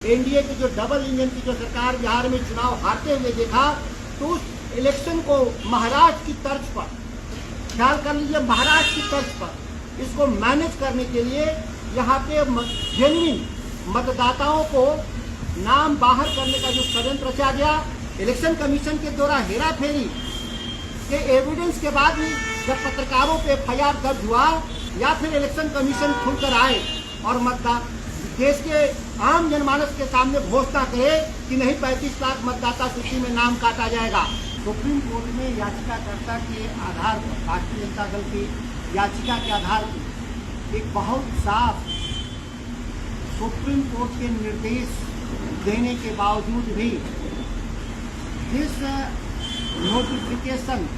NDA की जो double engine की जो सरकार बिहार में चुनाव हारते हुए देखा, तो उस इलेक्शन को महाराष्ट्र की तर्ज पर, ख्याल कर लीजिए महाराष्ट्र की तर्ज पर, इसको मैनेज करने के लिए यहाँ पे जेन्युइन मतदाताओं को नाम बाहर करने का जो षड्यंत्र रचा गया, इलेक्शन कमीशन के द्वारा हेरा फेरी के एविडेंस के बाद भी जब पत्रकारों पे एफआईआर दर्ज हुआ या फिर इलेक्शन कमीशन खुलकर आए और देश के आम जनमानस के सामने घोषणा करे कि नहीं 35 लाख मतदाता सूची में नाम काटा जाएगा, सुप्रीम कोर्ट में याचिकाकर्ता के आधार पर, भारतीय जनता दल की याचिका के आधार पर एक बहुत साफ सुप्रीम कोर्ट के निर्देश देने के बावजूद भी जिस नोटिफिकेशन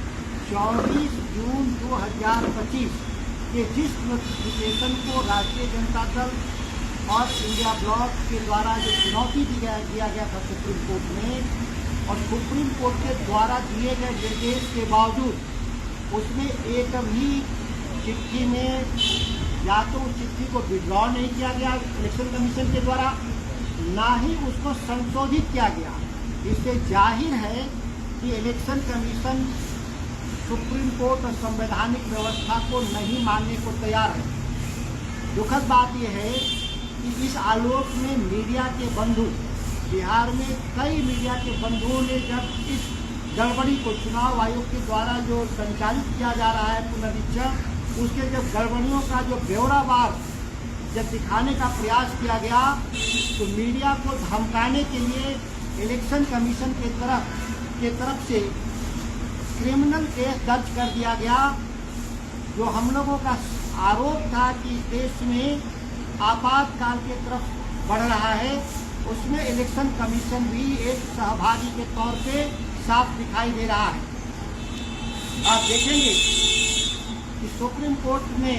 24 जून 2025 के जिस नोटिफिकेशन को राष्ट्रीय जनता दल और इंडिया ब्लॉक के द्वारा जो चुनौती दिया गया था सुप्रीम कोर्ट में, और सुप्रीम कोर्ट के द्वारा दिए गए निर्देश के बावजूद उसमें एक भी चिट्ठी में या तो उस चिट्ठी को विड्रॉ नहीं किया गया इलेक्शन कमीशन के द्वारा, ना ही उसको संशोधित किया गया। इससे जाहिर है कि इलेक्शन कमीशन सुप्रीम कोर्ट और संवैधानिक व्यवस्था को नहीं मानने को तैयार है। दुखद बात यह है कि इस आलोक में मीडिया के बंधु, बिहार में कई मीडिया के बंधुओं ने जब इस गड़बड़ी को चुनाव आयोग के द्वारा जो संचालित किया जा रहा है पुनरीक्षण, उसके जब गड़बड़ियों का जो ब्यौरावार जब दिखाने का प्रयास किया गया, तो मीडिया को धमकाने के लिए इलेक्शन कमीशन के तरफ से क्रिमिनल केस दर्ज कर दिया गया। जो हम लोगों का आरोप था कि देश में आपातकाल के तरफ बढ़ रहा है, उसमें इलेक्शन कमीशन भी एक सहभागी के तौर पे साफ दिखाई दे रहा है। आप देखेंगे कि सुप्रीम कोर्ट ने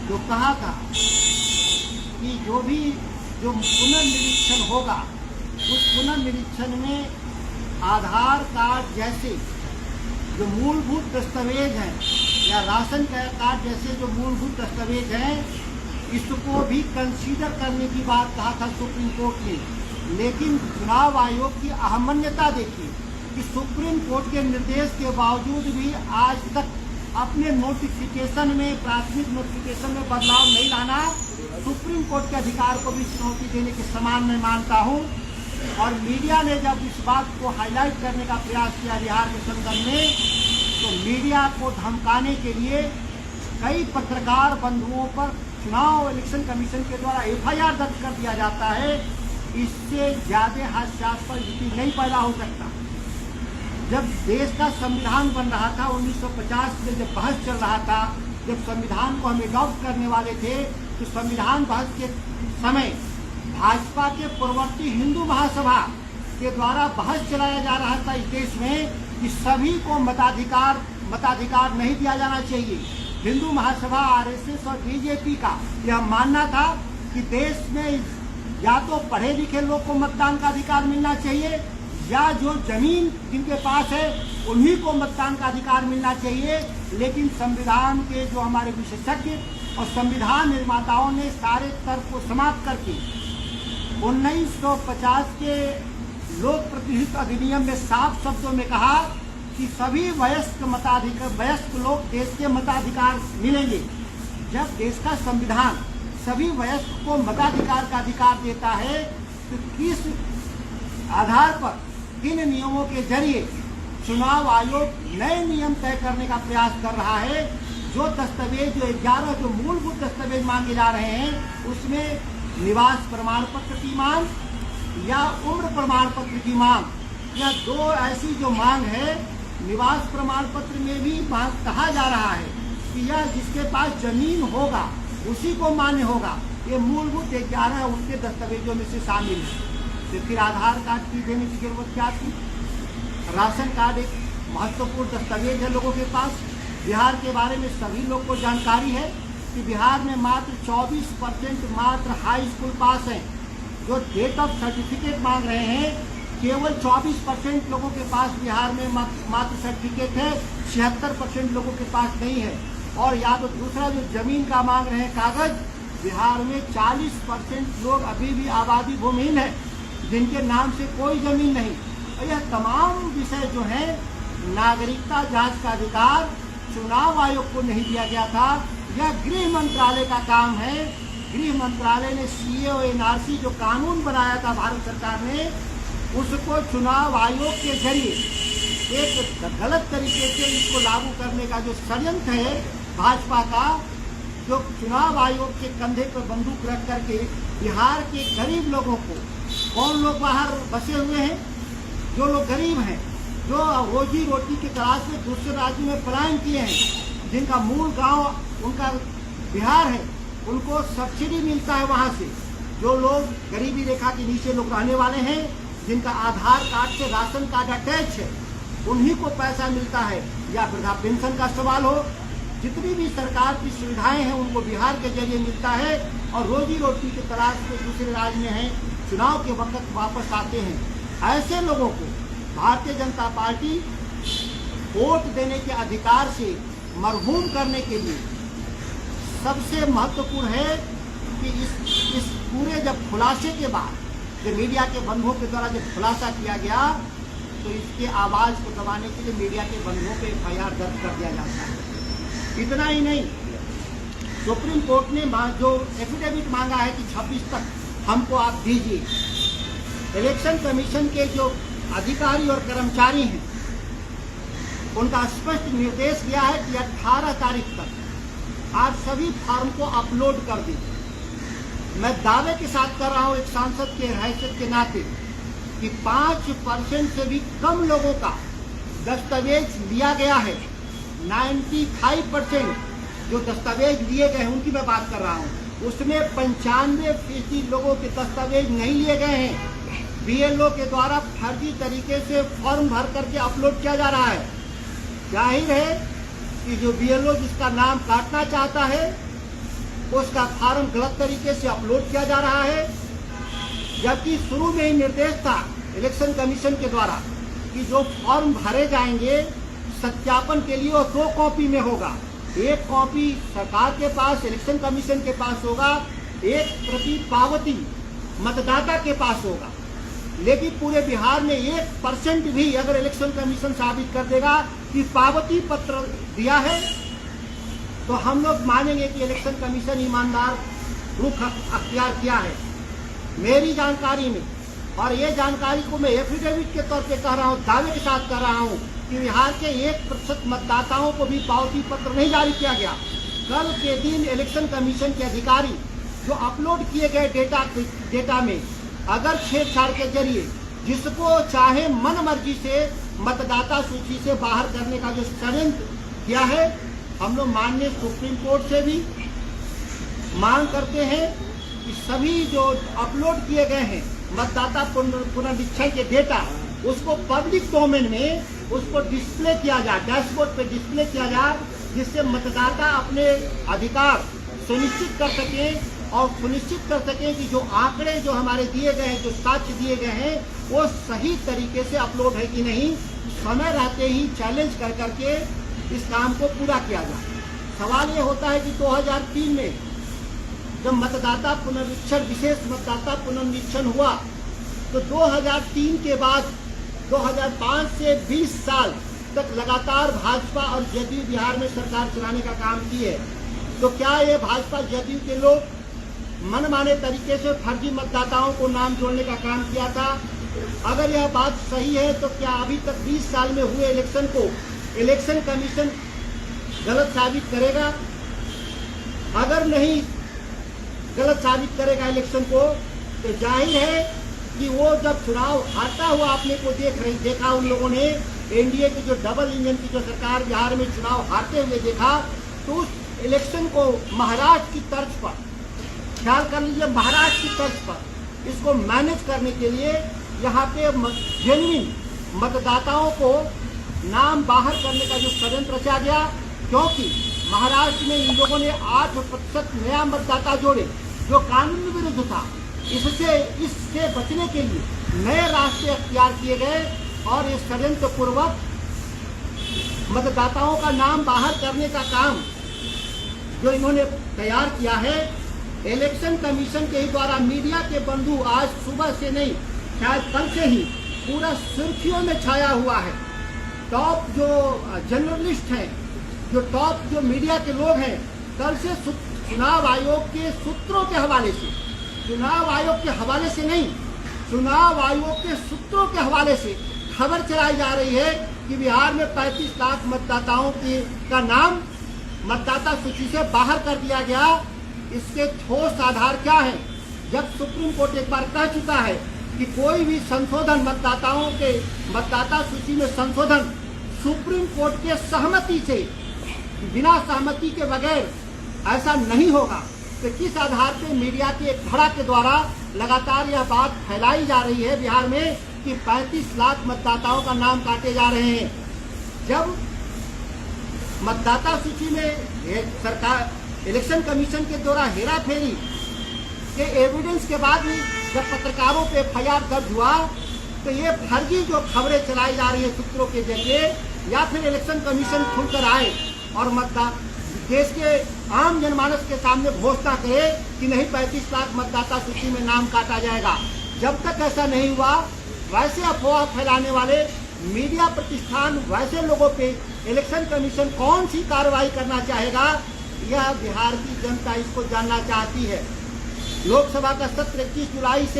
जो कहा था कि जो पुनर्निरीक्षण होगा, उस पुनर्निरीक्षण में आधार कार्ड जैसे जो मूलभूत दस्तावेज हैं या राशन कार्ड जैसे जो मूलभूत दस्तावेज हैं, इसको भी कंसीडर करने की बात कहा था सुप्रीम कोर्ट ने। लेकिन चुनाव आयोग की अहमन्यता देखिए कि सुप्रीम कोर्ट के निर्देश के बावजूद भी आज तक अपने नोटिफिकेशन में, प्राथमिक नोटिफिकेशन में बदलाव नहीं लाना सुप्रीम कोर्ट के अधिकार को भी चुनौती देने के समान मैं मानता हूं। और मीडिया ने जब इस बात को हाईलाइट करने का प्रयास किया बिहार के संदर्भ में, तो मीडिया को धमकाने के लिए कई पत्रकार बंधुओं पर चुनाव इलेक्शन कमीशन के द्वारा एफआईआर दर्ज कर दिया जाता है। इससे ज्यादा हास्यास्पद स्थिति नहीं पैदा हो सकता। जब देश का संविधान बन रहा था 1950 में, जब बहस चल रहा था, जब संविधान को हम अडॉप्ट करने वाले थे, तो संविधान बहस के समय भाजपा के पूर्ववर्ती हिंदू महासभा के द्वारा बहस चलाया जा रहा था इस देश में कि सभी को मताधिकार नहीं दिया जाना चाहिए। हिंदू महासभा, आरएसएस और बीजेपी का यह मानना था कि देश में या तो पढ़े लिखे लोग को मतदान का अधिकार मिलना चाहिए, या जो जमीन जिनके पास है उन्हीं को मतदान का अधिकार मिलना चाहिए। लेकिन संविधान के जो हमारे विशेषज्ञ और संविधान निर्माताओं ने सारे तर्क को समाप्त करके 1950 के लोक प्रतिनिधित्व अधिनियम में साफ शब्दों में कहा कि सभी वयस्क लोग देश के मताधिकार मिलेंगे। जब देश का संविधान सभी वयस्क को मताधिकार का अधिकार देता है, तो किस आधार पर, किन नियमों के जरिए चुनाव आयोग नए नियम तय करने का प्रयास कर रहा है? जो दस्तावेज, जो 11 जो मूलभूत दस्तावेज मांगे जा रहे हैं, उसमें निवास प्रमाण पत्र की मांग या उम्र प्रमाण पत्र की मांग, या दो ऐसी जो मांग है। निवास प्रमाण पत्र में भी कहा जा रहा है कि यह जिसके पास जमीन होगा उसी को मान्य होगा। ये मूलभूत 11 उनके दस्तावेजों में से शामिल है। तो फिर आधार कार्ड की देने की जरूरत क्या थी? राशन कार्ड एक महत्वपूर्ण दस्तावेज है लोगों के पास। बिहार के बारे में सभी लोग को जानकारी है कि बिहार में मात्र 24% मात्र हाई स्कूल पास हैं। जो डेट ऑफ सर्टिफिकेट मांग रहे हैं, केवल 24% लोगों के पास बिहार में मात्र सर्टिफिकेट है, 76% लोगों के पास नहीं है। और या तो दूसरा जो जमीन का मांग रहे हैं कागज, बिहार में 40% लोग अभी भी आबादी भूमिहीन है। जिनके नाम से कोई जमीन नहीं। और यह तमाम विषय जो है नागरिकता जांच का अधिकार चुनाव आयोग को नहीं दिया गया था। यह गृह मंत्रालय का काम है। गृह मंत्रालय ने सीए और एनआरसी जो कानून बनाया था भारत सरकार ने, उसको चुनाव आयोग के जरिए एक गलत तरीके से इसको लागू करने का जो षड्यंत्र है भाजपा का, जो चुनाव आयोग के कंधे पर बंदूक रख करके बिहार के गरीब लोगों को, कौन लोग बाहर बसे हुए हैं, जो लोग गरीब हैं, जो रोजी रोटी की तलाश में दूसरे राज्य में पलायन किए हैं, जिनका मूल गांव उनका बिहार है, उनको सब्सिडी मिलता है वहां से। जो लोग गरीबी रेखा के नीचे लोग रहने वाले हैं, जिनका आधार कार्ड से राशन कार्ड अटैच है, उन्हीं को पैसा मिलता है। या वृद्धा पेंशन का सवाल हो, जितनी भी सरकार की सुविधाएं हैं उनको बिहार के जरिए मिलता है, और रोजी रोटी की तलाश में दूसरे राज्य में हैं, चुनाव के वक्त वापस आते हैं। ऐसे लोगों को भारतीय जनता पार्टी वोट देने के अधिकार से मरहूम करने के लिए सबसे महत्वपूर्ण है कि इस पूरे जब खुलासे के बाद, जब मीडिया के बंधुओं के द्वारा जब खुलासा किया गया, तो इसके आवाज को दबाने के लिए मीडिया के बंधुओं पे एफआईआर दर्ज कर दिया जाता है। इतना ही नहीं, सुप्रीम कोर्ट ने जो एफिडेविट मांगा है कि 26 तक हमको आप दीजिए, इलेक्शन कमीशन के जो अधिकारी और कर्मचारी हैं उनका स्पष्ट निर्देश दिया है कि 18 तारीख तक आप सभी फॉर्म को अपलोड कर दीजिए। मैं दावे के साथ कर रहा हूं एक सांसद के हैसियत के नाते कि 5% से भी कम लोगों का दस्तावेज लिया गया है। 95% जो दस्तावेज लिए गए हैं उनकी मैं बात कर रहा हूँ, उसमें 95% लोगों के दस्तावेज नहीं लिए गए हैं। बीएलओ के द्वारा फर्जी तरीके से फॉर्म भर करके अपलोड किया जा रहा है। जाहिर है कि जो बीएलओ जिसका नाम काटना चाहता है उसका फॉर्म गलत तरीके से अपलोड किया जा रहा है, जबकि शुरू में ही निर्देश था इलेक्शन कमीशन के द्वारा कि जो फॉर्म भरे जाएंगे सत्यापन के लिए वो 2 कॉपी में होगा। एक कॉपी सरकार के पास, इलेक्शन कमीशन के पास होगा, एक प्रति पावती मतदाता के पास होगा। लेकिन पूरे बिहार में 1% भी अगर इलेक्शन कमीशन साबित कर देगा कि पावती पत्र दिया है, तो हम लोग मानेंगे कि इलेक्शन कमीशन ईमानदार रुख अख्तियार किया है। मेरी जानकारी में, और ये जानकारी को मैं एफिडेविट के तौर पे कह रहा हूँ, दावे के साथ कह रहा हूँ कि बिहार के 1% मतदाताओं को भी पावती पत्र नहीं जारी किया गया। कल के दिन इलेक्शन कमीशन के अधिकारी जो अपलोड किए गए डेटा में अगर छेड़छाड़ के जरिए जिसको चाहे मन मर्जी से मतदाता सूची से बाहर करने का जो षड्यंत्र किया है, हम लोग माननीय सुप्रीम कोर्ट से भी मांग करते हैं कि सभी जो अपलोड किए गए हैं मतदाता पुनरीक्षण के डेटा, उसको पब्लिक डोमेन में उसको डिस्प्ले किया जाए, डैशबोर्ड पे डिस्प्ले किया जाए, जिससे मतदाता अपने अधिकार सुनिश्चित कर सकें और सुनिश्चित कर सकें कि जो आंकड़े जो हमारे दिए गए हैं, जो साक्ष्य दिए गए हैं, वो सही तरीके से अपलोड है कि नहीं। समय रहते ही चैलेंज कर करके इस काम को पूरा किया जाए। सवाल ये होता है कि 2003 में जब मतदाता पुनरीक्षण, विशेष मतदाता पुनरीक्षण हुआ, तो 2003 के बाद 2005 से 20 साल तक लगातार भाजपा और जदयू बिहार में सरकार चलाने का काम की है। तो क्या ये भाजपा जदयू के लोग मनमाने तरीके से फर्जी मतदाताओं को नाम जोड़ने का काम किया था? अगर यह बात सही है तो क्या अभी तक 20 साल में हुए इलेक्शन को इलेक्शन कमीशन गलत साबित करेगा? अगर नहीं गलत साबित करेगा इलेक्शन को, तो जाहिर है कि वो जब चुनाव हारता हुआ आपने को देखा उन लोगों ने, एनडीए की जो डबल इंजन की जो सरकार बिहार में चुनाव हारते हुए देखा, तो उस इलेक्शन को महाराष्ट्र की तर्ज पर, ख्याल कर लीजिए महाराष्ट्र की तर्ज पर, इसको मैनेज करने के लिए यहाँ पे जेन्युइन मतदाताओं को नाम बाहर करने का जो षड्यंत्र रचा गया, क्योंकि महाराष्ट्र में इन लोगों ने 8% नया मतदाता जोड़े जो कानून विरुद्ध था। इससे बचने के लिए नए रास्ते अख्तियार किए गए और इस षड्यंत्र पूर्वक मतदाताओं का नाम बाहर करने का काम जो इन्होंने तैयार किया है, इलेक्शन कमीशन के ही द्वारा मीडिया के बंधु आज सुबह से नहीं शायद कल से ही पूरा सुर्खियों में छाया हुआ है। टॉप जो जर्नलिस्ट हैं, जो टॉप जो मीडिया के लोग हैं, कल से चुनाव आयोग के सूत्रों के हवाले से, चुनाव आयोग के हवाले से नहीं, चुनाव आयोग के सूत्रों के हवाले से खबर चलाई जा रही है कि बिहार में 35 लाख मतदाताओं का नाम मतदाता सूची से बाहर कर दिया गया। इसके ठोस आधार क्या है? जब सुप्रीम कोर्ट एक बार कह चुका है कि कोई भी संशोधन मतदाताओं के मतदाता सूची में संशोधन सुप्रीम कोर्ट के सहमति से, बिना सहमति के बगैर ऐसा नहीं होगा, तो किस आधार पे मीडिया के एक धड़ा के द्वारा लगातार यह बात फैलाई जा रही है बिहार में कि 35 लाख मतदाताओं का नाम काटे जा रहे हैं। जब मतदाता सूची में सरकार इलेक्शन कमीशन के द्वारा हेरा फेरी के एविडेंस के बाद भी जब पत्रकारों पे FIR दर्ज हुआ, तो ये फर्जी जो खबरें चलाई जा रही है सूत्रों के जरिए, या फिर इलेक्शन कमीशन खुलकर आए और देश के आम जनमानस के सामने घोषणा करे कि नहीं 35 लाख मतदाता सूची में नाम काटा जाएगा। जब तक ऐसा नहीं हुआ, वैसे अफवाह फैलाने वाले मीडिया प्रतिष्ठान, वैसे लोगों पे इलेक्शन कमीशन कौन सी कार्रवाई करना चाहेगा, यह बिहार की जनता इसको जानना चाहती है। लोकसभा का सत्र 21 जुलाई से